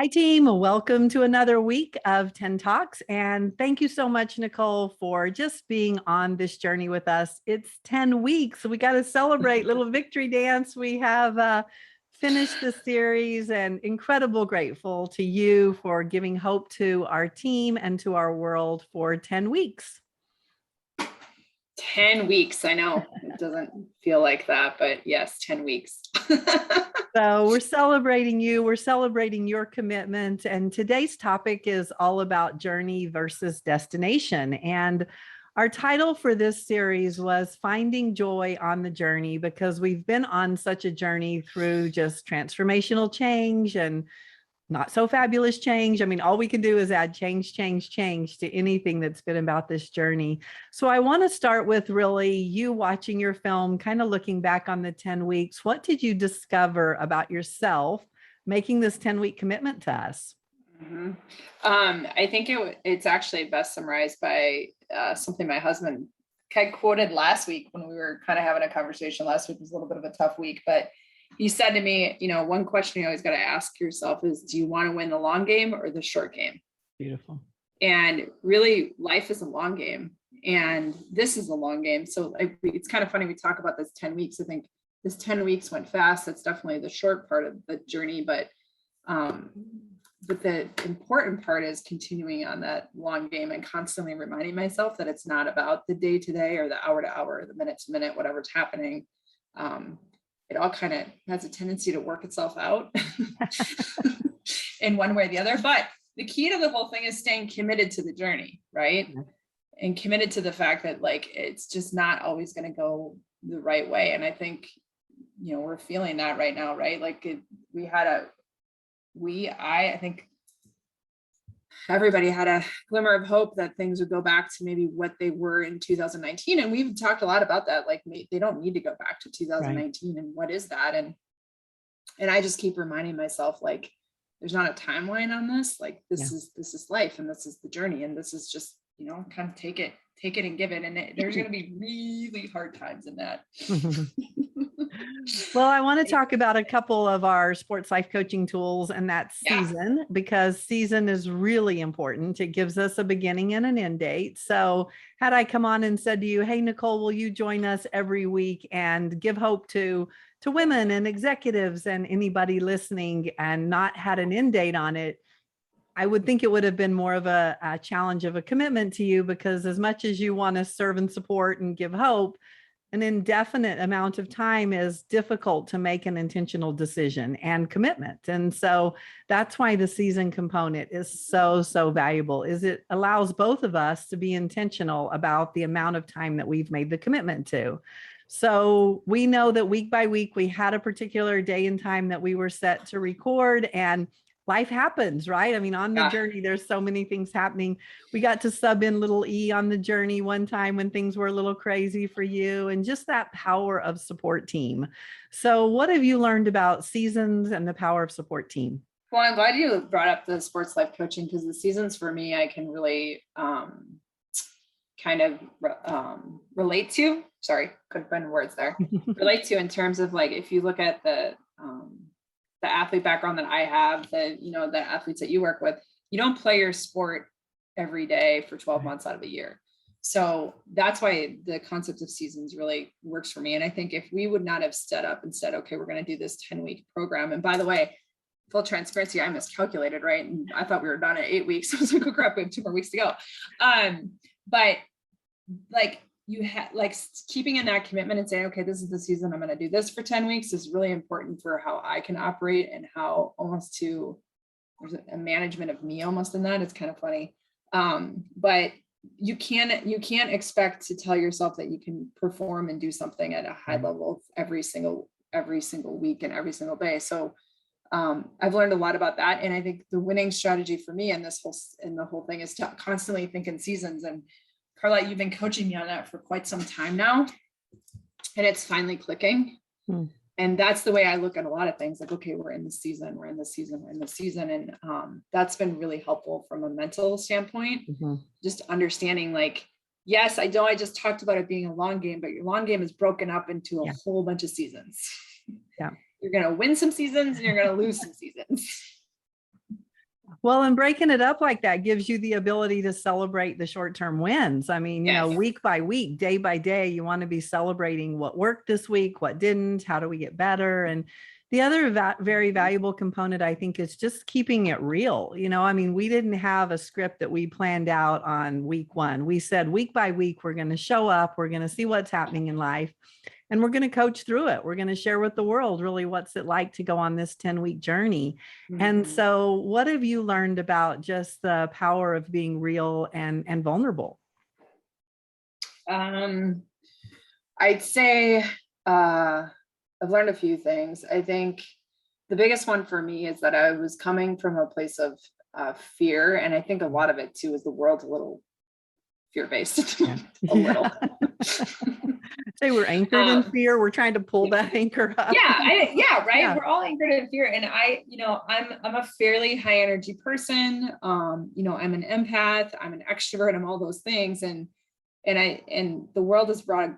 Hi, team. Welcome to another week of 10 Talks. And thank you so much, Nicole, for just being on this journey with us. It's 10 weeks. So we got to celebrate little victory dance. We have finished the series and incredible grateful to you for giving hope to our team and to our world for 10 weeks. 10 weeks. I know it doesn't feel like that, but yes, 10 weeks. So we're celebrating you. We're celebrating your commitment. And today's topic is all about journey versus destination. And our title for this series was Finding Joy on the Journey, because we've been on such a journey through just transformational change and not so fabulous change. I mean, all we can do is add change to anything that's been about this journey. So I want to start with really you watching your film, kind of looking back on the 10 weeks. What did you discover about yourself making this 10-week commitment to us? Mm-hmm. I think it's actually best summarized by something my husband had quoted last week when we were kind of having a conversation. Last week was a little bit of a tough week, but he said to me, one question you always got to ask yourself is, do you want to win the long game or the short game? Beautiful. And really, life is a long game, and this is a long game. So it's kind of funny we talk about this 10 weeks. I think this 10 weeks went fast. That's definitely the short part of the journey, but the important part is continuing on that long game and constantly reminding myself that it's not about the day to day or the hour to hour, or the minute to minute, whatever's happening. It all kind of has a tendency to work itself out in one way or the other. But the key to the whole thing is staying committed to the journey, right? Mm-hmm. And committed to the fact that it's just not always going to go the right way. And I think, we're feeling that right now, right? I think everybody had a glimmer of hope that things would go back to maybe what they were in 2019. And we've talked a lot about that. They don't need to go back to 2019. Right. And what is that? And I just keep reminding myself, there's not a timeline on this. This is life, and this is the journey. And this is just, kind of take it and give it. And there's going to be really hard times in that. Well, I want to talk about a couple of our sports life coaching tools and that season, because season is really important. It gives us a beginning and an end date. So had I come on and said to you, hey, Nicole, will you join us every week and give hope to women and executives and anybody listening, and not had an end date on it, I would think it would have been more of a challenge of a commitment to you, because as much as you want to serve and support and give hope, an indefinite amount of time is difficult to make an intentional decision and commitment. And so that's why the season component is so valuable, is it allows both of us to be intentional about the amount of time that we've made the commitment to. So we know that week by week, we had a particular day and time that we were set to record, and life happens, right? I mean, on the journey, there's so many things happening. We got to sub in little E on the journey one time when things were a little crazy for you, and just that power of support team. So what have you learned about seasons and the power of support team? Well, I'm glad you brought up the sports life coaching, because the seasons for me, I can really relate to, couldn't find words there, relate to in terms of if you look at the athlete background that I have, the athletes that you work with, you don't play your sport every day for 12 months out of a year. So that's why the concept of seasons really works for me. And I think if we would not have set up and said, okay, we're going to do this 10-week program. And by the way, full transparency, I miscalculated, right? And I thought we were done at 8 weeks. So I was like, oh crap, we have 2 more weeks to go. But you had keeping in that commitment and saying, okay, this is the season, I'm going to do this for 10 weeks is really important for how I can operate, and how there's a management of me almost in that. It's kind of funny. But you can't expect to tell yourself that you can perform and do something at a high level every single week and every single day. So I've learned a lot about that. And I think the winning strategy for me in the whole thing is to constantly think in seasons. And Carla, you've been coaching me on that for quite some time now, and it's finally clicking. And that's the way I look at a lot of things. Okay, we're in the season. And that's been really helpful from a mental standpoint. Mm-hmm. Just understanding yes, I know I just talked about it being a long game, but your long game is broken up into a whole bunch of seasons. Yeah. You're going to win some seasons and you're going to lose some seasons. Well, and breaking it up like that gives you the ability to celebrate the short-term wins. I mean, Yes. week by week, day by day, you want to be celebrating what worked this week, what didn't, how do we get better? And the other very valuable component, I think, is just keeping it real. I mean, we didn't have a script that we planned out on week one. We said week by week, we're going to show up, we're going to see what's happening in life, and we're going to coach through it. We're going to share with the world really what's it like to go on this 10-week journey. And so what have you learned about just the power of being real and vulnerable? I'd say I've learned a few things. I think the biggest one for me is that I was coming from a place of fear. And I think a lot of it too is the world's a little fear-based. Yeah. A little. Say we're anchored in fear. We're trying to pull that anchor up. Right. Yeah. We're all anchored in fear. And I'm a fairly high energy person. I'm an empath, I'm an extrovert, I'm all those things. And the world has brought a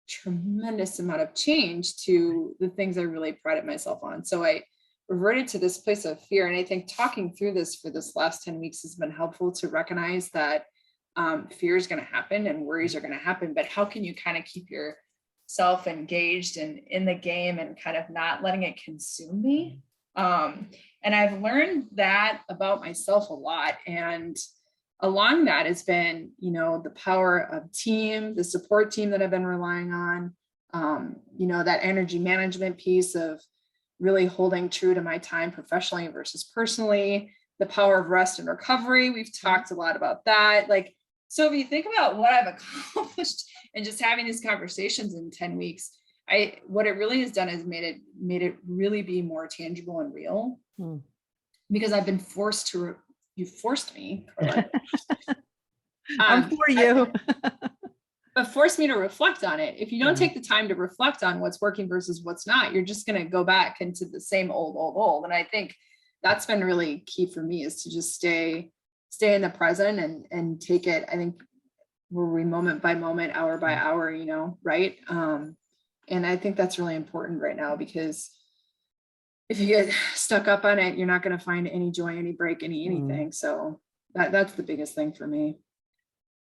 tremendous amount of change to the things I really prided myself on. So I reverted to this place of fear. And I think talking through this for this last 10 weeks has been helpful to recognize that fear is going to happen and worries are going to happen, but how can you kind of keep yourself engaged and in the game and kind of not letting it consume me? And I've learned that about myself a lot. And along that has been, the power of team, the support team that I've been relying on, that energy management piece of really holding true to my time professionally versus personally, the power of rest and recovery. We've talked a lot about that. So if you think about what I've accomplished and just having these conversations in 10 weeks, what it really has done is made it really be more tangible and real, because I've been you forced me. I'm for you. But forced me to reflect on it. If you don't take the time to reflect on what's working versus what's not, you're just going to go back into the same old. And I think that's been really key for me, is to just stay in the present and take it. I think we're moment by moment, hour by hour, right? And I think that's really important right now, because if you get stuck up on it, you're not going to find any joy, any break, anything. So that's the biggest thing for me.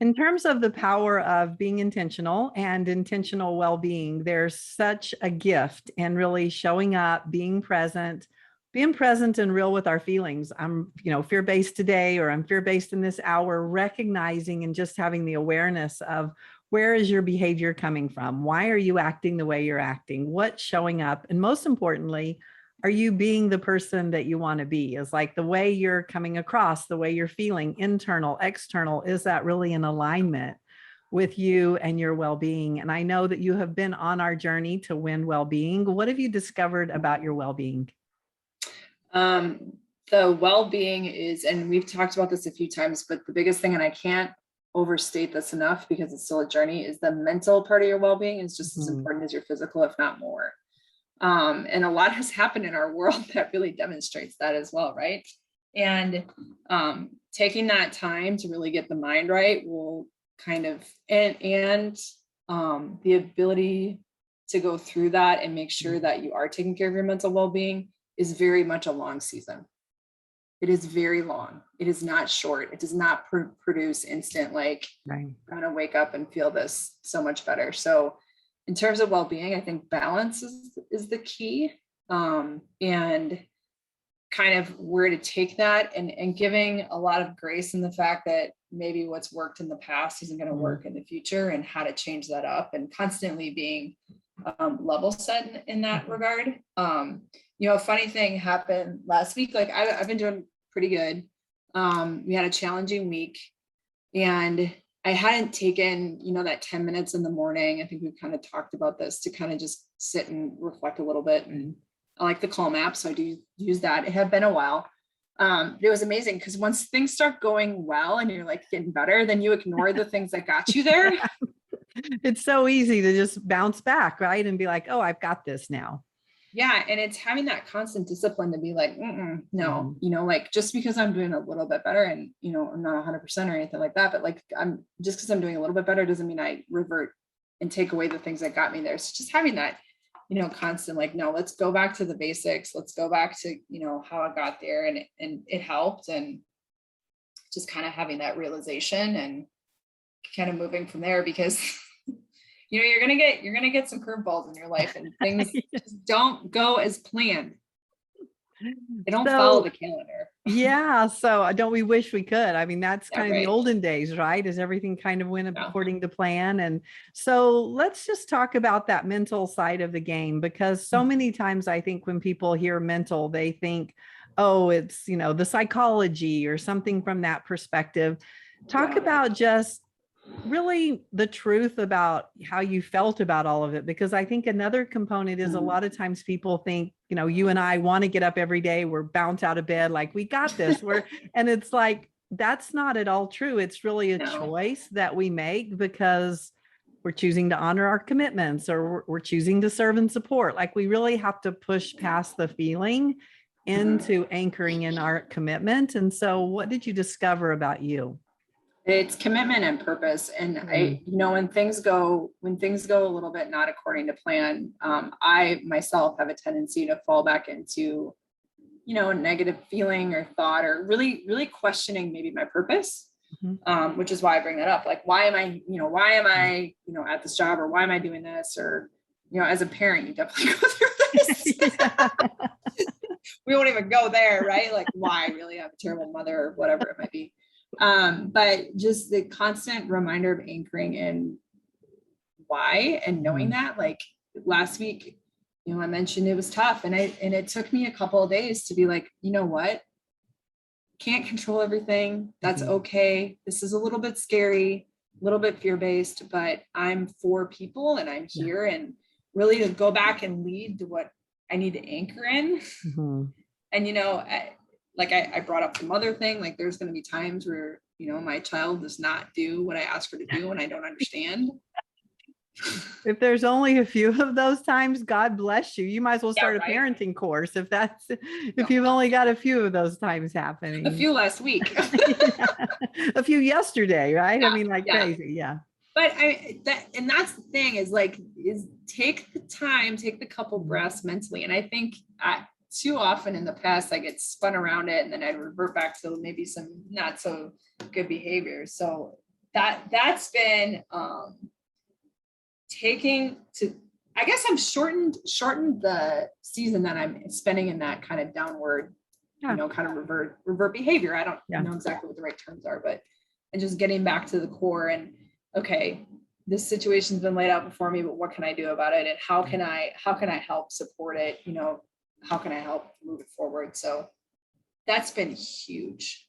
In terms of the power of being intentional and intentional well-being, there's such a gift in really showing up, being present and real with our feelings. I'm, fear-based today, or I'm fear-based in this hour, recognizing and just having the awareness of where is your behavior coming from? Why are you acting the way you're acting? What's showing up? And most importantly, are you being the person that you want to be? Is like the way you're coming across, the way you're feeling, internal, external, is that really in alignment with you and your well-being? And I know that you have been on our journey to win well-being. What have you discovered about your well-being? The well-being is, and we've talked about this a few times, but the biggest thing, and I can't overstate this enough because it's still a journey, is the mental part of your well-being is just as important as your physical, if not more. And a lot has happened in our world that really demonstrates that as well, right? And taking that time to really get the mind right will kind of, and the ability to go through that and make sure that you are taking care of your mental well-being is very much a long season. It is very long. It is not short. It does not produce instant, like, I'm gonna wake up and feel this so much better. So in terms of well-being, I think balance is the key, and kind of where to take that, and giving a lot of grace in the fact that maybe what's worked in the past isn't going to work in the future, and how to change that up, and constantly being level set in that regard. A funny thing happened last week. Like I've been doing pretty good. We had a challenging week, and I hadn't taken, that 10 minutes in the morning. I think we've kind of talked about this, to kind of just sit and reflect a little bit. And I like the Calm app, so I do use that. It had been a while. It was amazing, because once things start going well and you're like getting better, then you ignore the things that got you there. It's so easy to just bounce back, right? And be like, oh, I've got this now. Yeah. And it's having that constant discipline to be like, no, like, just because I'm doing a little bit better, and, I'm not 100% or anything like that, but like, I'm just, because I'm doing a little bit better doesn't mean I revert and take away the things that got me there. So just having that, constant, like, no, let's go back to the basics. Let's go back to, how I got there, and it helped. And just kind of having that realization and kind of moving from there, because you're going to get some curveballs in your life, and things just don't go as planned. They don't follow the calendar. Yeah. So don't we wish we could? I mean, that's kind of right. the olden days, right? As everything kind of went according to plan. And so let's just talk about that mental side of the game, because so many times I think when people hear mental, they think, oh, it's, the psychology or something from that perspective. Talk about just really the truth about how you felt about all of it, because I think another component is a lot of times people think, you and I want to get up every day, we're bounce out of bed like we got this, and it's like that's not at all true. It's really a choice that we make because we're choosing to honor our commitments, or we're choosing to serve and support. Like we really have to push past the feeling into anchoring in our commitment. And so what did you discover about you? It's commitment and purpose. And when things go a little bit not according to plan, I myself have a tendency to fall back into, a negative feeling or thought, or really, really questioning maybe my purpose, which is why I bring that up. Like, why am I, at this job, or why am I doing this? Or, as a parent, you definitely go through this. We won't even go there, right? Like, why really have a terrible mother, or whatever it might be. But just the constant reminder of anchoring in why, and knowing that, like last week, I mentioned it was tough, and it took me a couple of days to be like, you know what, can't control everything. That's okay. This is a little bit scary, a little bit fear-based, but I'm for people, and I'm here, and really to go back and lead to what I need to anchor in. And, I brought up the mother thing, like there's going to be times where, my child does not do what I ask her to do, and I don't understand. If there's only a few of those times, God bless you. You might as well start a parenting course if you've only got a few of those times happening. A few last week. A few yesterday, right? I mean, crazy. Yeah. But that's the thing is take the time, take the couple breaths mentally. And I think too often in the past, I get spun around it, and then I'd revert back to maybe some not so good behavior. So that's been I guess I'm shortened the season that I'm spending in that kind of downward, kind of revert behavior. I don't know exactly what the right terms are, but and just getting back to the core and, okay, this situation's been laid out before me, but what can I do about it? And how can I help support it? How can I help move it forward? So that's been huge.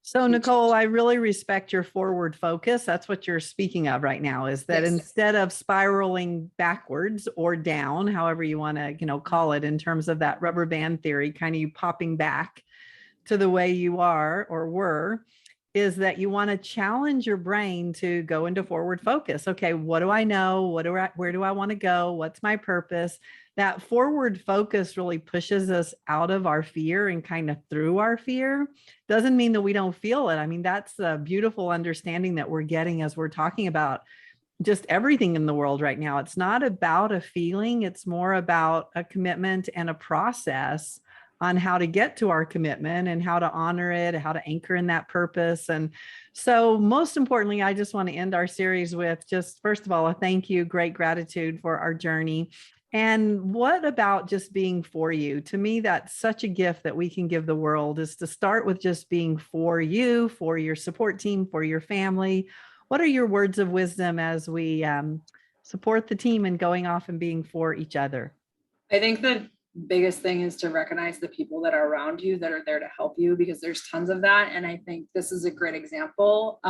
So Nicole, I really respect your forward focus. That's what you're speaking of right now, is that instead of spiraling backwards or down, however you want to, call it, in terms of that rubber band theory, kind of you popping back to the way you are or were, is that you want to challenge your brain to go into forward focus. Okay, what do I know? Where do I want to go? What's my purpose? That forward focus really pushes us out of our fear and kind of through our fear. Doesn't mean that we don't feel it. I mean, that's a beautiful understanding that we're getting as we're talking about just everything in the world right now. It's not about a feeling. It's more about a commitment and a process on how to get to our commitment and how to honor it, how to anchor in that purpose. And so most importantly, I just want to end our series with just, first of all, a thank you, great gratitude for our journey. And what about just being for you? To me, that's such a gift that we can give the world, is to start with just being for you, for your support team, for your family. What are your words of wisdom as we support the team and going off and being for each other? I think the biggest thing is to recognize the people that are around you that are there to help you, because there's tons of that. And I think this is a great example.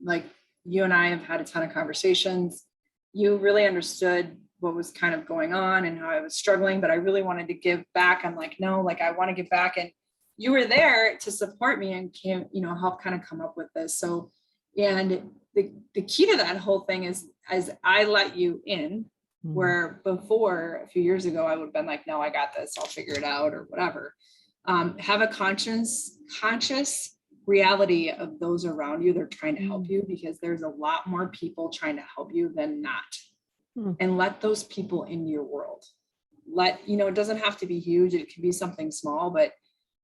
Like you and I have had a ton of conversations. You really understood what was kind of going on and how I was struggling, but I really wanted to give back. I'm like, no, like I want to give back. And you were there to support me and can, help kind of come up with this. So, and the key to that whole thing is, as I let you in, where before a few years ago, I would have been like, no, I got this, I'll figure it out or whatever. Have a conscious reality of those around you. They're trying to help you, because there's a lot more people trying to help you than not. And let those people into your world. It doesn't have to be huge. It can be something small, but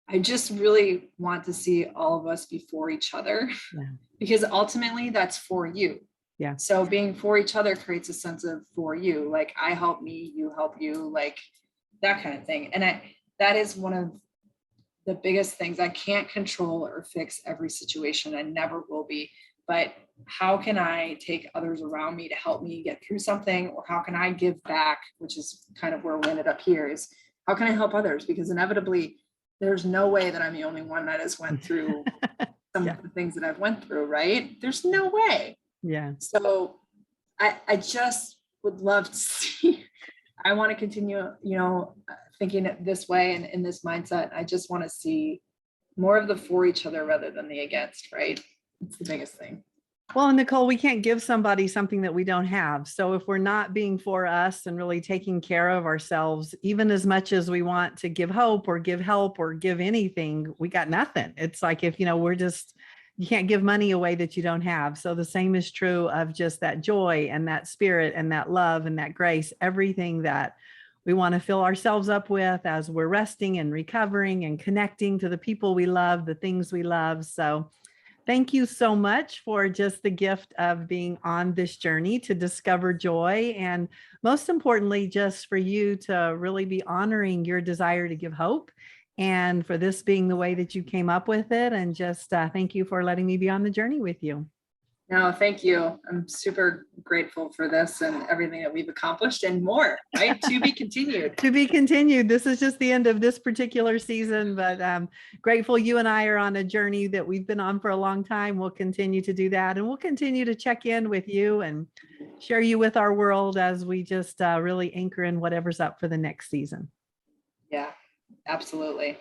I just really want to see all of us be for each other, Yeah. because ultimately that's for you. Yeah. So being for each other creates a sense of for you, like I help me, you help you, like that kind of thing. And that is one of the biggest things. I can't control or fix every situation. I never will be. But how can I take others around me to help me get through something? Or how can I give back, which is kind of where we ended up here, is how can I help others? Because inevitably, there's no way that I'm the only one that has went through some of the things that I've went through, right? There's no way. Yeah. So I just would love to see, I want to continue, thinking this way and in this mindset. I just want to see more of the for each other rather than the against, right? It's the biggest thing. Well, Nicole, we can't give somebody something that we don't have. So if we're not being for us and really taking care of ourselves, even as much as we want to give hope or give help or give anything, we got nothing. It's like, if, you can't give money away that you don't have. So the same is true of just that joy and that spirit and that love and that grace, everything that we want to fill ourselves up with as we're resting and recovering and connecting to the people we love, the things we love. So thank you so much for just the gift of being on this journey to discover joy. And most importantly, just for you to really be honoring your desire to give hope, and for this being the way that you came up with it. And just thank you for letting me be on the journey with you. No, thank you. I'm super grateful for this and everything that we've accomplished and more, right? To be continued. To be continued. This is just the end of this particular season, but grateful you and I are on a journey that we've been on for a long time. We'll continue to do that, and we'll continue to check in with you and share you with our world as we just really anchor in whatever's up for the next season. Yeah, absolutely.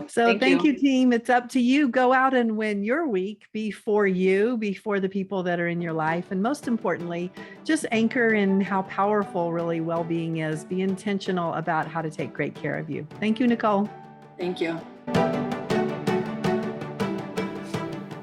So thank you, team. It's up to you. Go out and win your week before the people that are in your life. And most importantly, just anchor in how powerful really well-being is. Be intentional about how to take great care of you. Thank you, Nicole. Thank you.